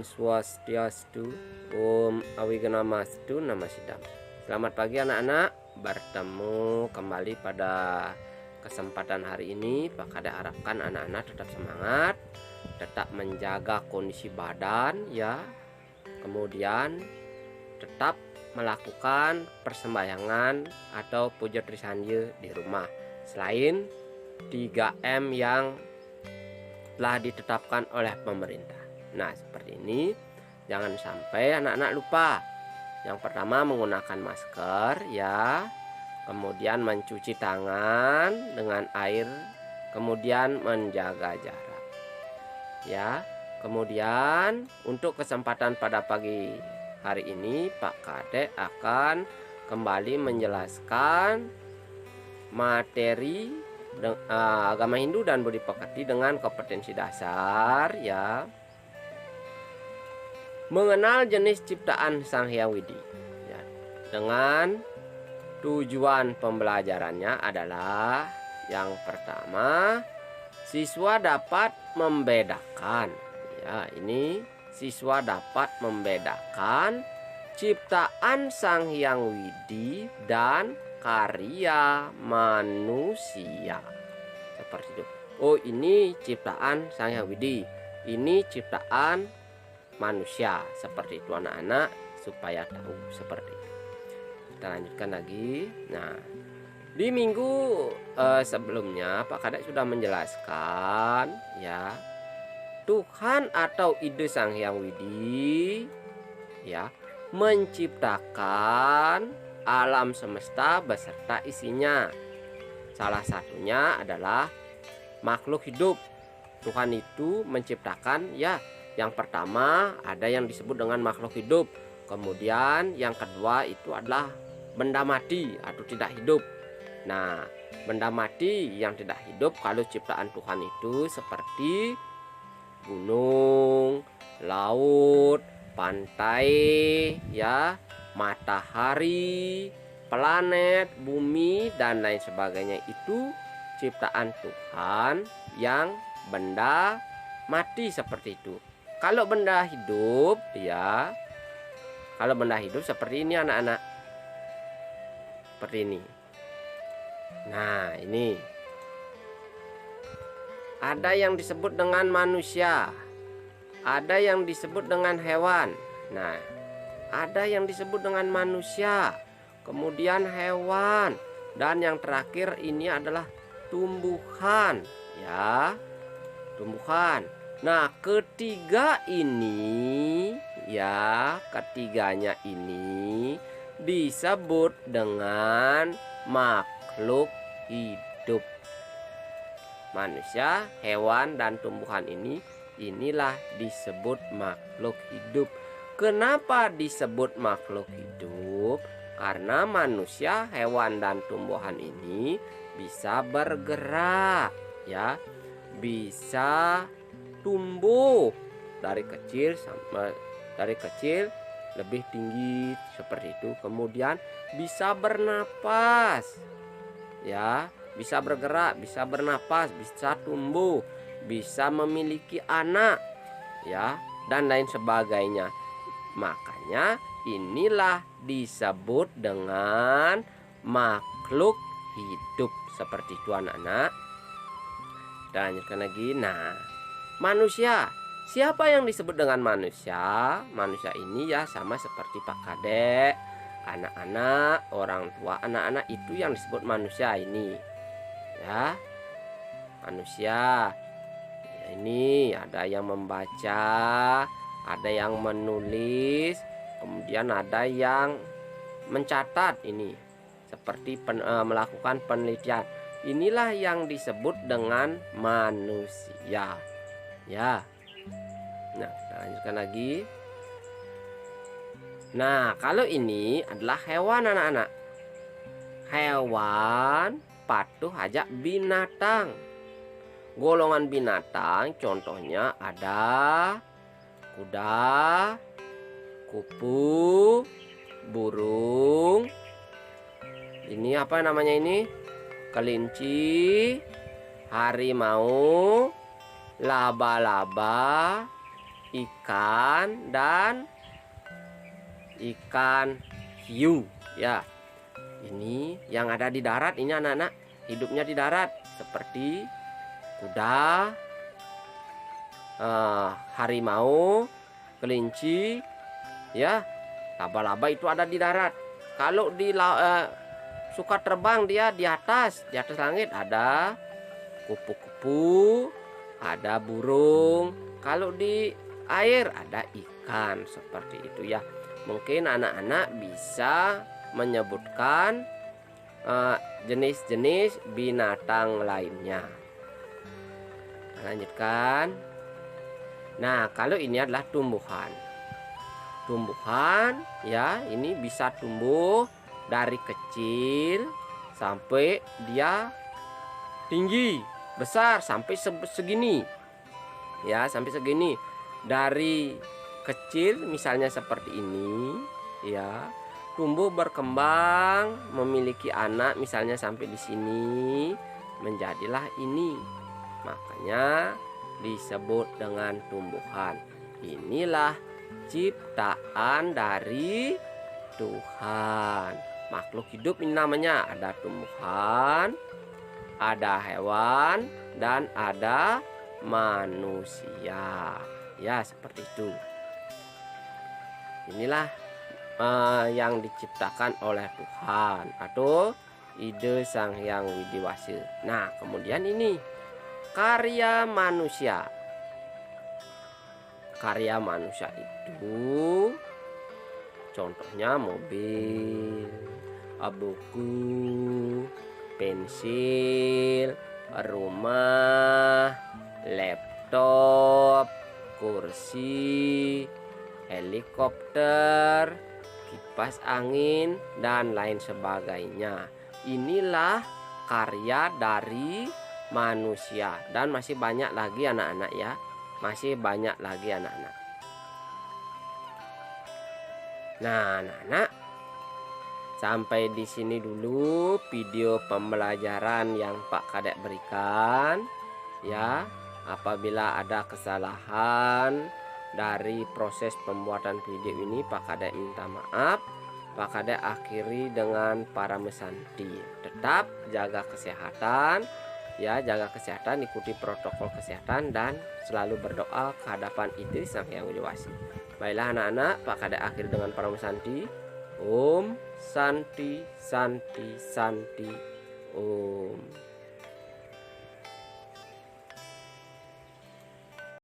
Swastiastu, Om Awiganamastu, Namasidam. Selamat pagi anak-anak, bertemu kembali pada kesempatan hari ini. Pak Kade harapkan anak-anak tetap semangat, tetap menjaga kondisi badan ya. Kemudian tetap melakukan persembahyangan atau puja trisandya di rumah. Selain 3M yang telah ditetapkan oleh pemerintah. Nah, seperti ini jangan sampai anak-anak lupa. Yang pertama menggunakan masker ya. Kemudian mencuci tangan dengan air, kemudian menjaga jarak. Ya. Kemudian untuk kesempatan pada pagi hari ini Pak Kade akan kembali menjelaskan materi agama Hindu dan budi pekerti dengan kompetensi dasar ya. Mengenal jenis ciptaan Sang Hyang Widi ya. Dengan tujuan pembelajarannya adalah yang pertama, siswa dapat membedakan ya, ini siswa dapat membedakan ciptaan Sang Hyang Widi dan karya manusia. Seperti itu. Oh, ini ciptaan Sang Hyang Widi, ini ciptaan manusia. Seperti itu anak-anak, supaya tahu seperti itu. Kita lanjutkan lagi. Nah, di minggu sebelumnya Pak Kade sudah menjelaskan ya, Tuhan atau ide Sang Hyang Widi ya menciptakan alam semesta beserta isinya. Salah satunya adalah makhluk hidup. Tuhan itu menciptakan ya, yang pertama ada yang disebut dengan makhluk hidup. Kemudian yang kedua itu adalah benda mati atau tidak hidup. Nah, benda mati yang tidak hidup kalau ciptaan Tuhan itu seperti gunung, laut, pantai ya, matahari, planet, bumi dan lain sebagainya, itu ciptaan Tuhan yang benda mati seperti itu. Kalau benda hidup ya, kalau benda hidup seperti ini anak-anak, seperti ini. Nah, ini ada yang disebut dengan manusia, ada yang disebut dengan hewan. Nah, ada yang disebut dengan manusia, kemudian hewan, dan yang terakhir ini adalah tumbuhan ya, tumbuhan. Nah, ketiga ini ya, ketiganya ini disebut dengan makhluk hidup. Manusia, hewan dan tumbuhan inilah disebut makhluk hidup. Kenapa disebut makhluk hidup? Karena manusia, hewan dan tumbuhan ini bisa bergerak ya, bisa tumbuh dari kecil lebih tinggi seperti itu. Kemudian bisa bernapas ya, bisa bergerak, bisa bernapas, bisa tumbuh, bisa memiliki anak ya, dan lain sebagainya. Makanya inilah disebut dengan makhluk hidup. Seperti itu anak-anak. Dan lanjutkan lagi. Nah, manusia, siapa yang disebut dengan manusia? Manusia ini ya sama seperti Pak Kade, anak-anak, orang tua anak-anak itu yang disebut manusia ini ya. Manusia ya, ini ada yang membaca, ada yang menulis, kemudian ada yang mencatat, ini seperti melakukan penelitian. Inilah yang disebut dengan manusia ya. Nah, kita lanjutkan lagi. Nah, kalau ini adalah hewan anak-anak. Hewan patuh aja binatang. Golongan binatang contohnya ada kuda, kupu, burung. Ini apa namanya ini? Kelinci, harimau, laba-laba, ikan dan ikan hiu ya. Ini yang ada di darat, ini anak-anak hidupnya di darat seperti kuda, harimau, kelinci ya. Laba-laba itu ada di darat. Kalau suka terbang dia di atas langit, ada kupu-kupu, ada burung. Kalau di air ada ikan, seperti itu ya. Mungkin anak-anak bisa menyebutkan jenis-jenis binatang lainnya. Lanjutkan. Nah, kalau ini adalah tumbuhan. Tumbuhan ya, ini bisa tumbuh dari kecil sampai dia tinggi, besar sampai segini. Ya, sampai segini. Dari kecil misalnya seperti ini ya, tumbuh berkembang memiliki anak misalnya sampai di sini, menjadilah ini. Makanya disebut dengan tumbuhan. Inilah ciptaan dari Tuhan. Makhluk hidup ini namanya, ada tumbuhan, ada hewan, dan ada manusia. Ya, seperti itu. Inilah yang diciptakan oleh Tuhan atau ide Sang Hyang Widiwasa. Nah, kemudian ini karya manusia. Karya manusia itu contohnya mobil, buku, pensil, rumah, laptop, kursi, helikopter, kipas angin, dan lain sebagainya. Inilah karya dari manusia, dan masih banyak lagi anak-anak ya. Masih banyak lagi anak-anak. Nah, anak-anak, sampai di sini dulu video pembelajaran yang Pak Kadek berikan ya. Apabila ada kesalahan dari proses pembuatan video ini, Pak Kadek minta maaf. Pak Kadek akhiri dengan para mesanti. Tetap jaga kesehatan ya, jaga kesehatan, ikuti protokol kesehatan, dan selalu berdoa ke hadapan Ide Sang Hyang Widiwasa. Baiklah anak-anak, Pak Kadek akhir dengan para mesanti. Om Santi Santi Santi Om.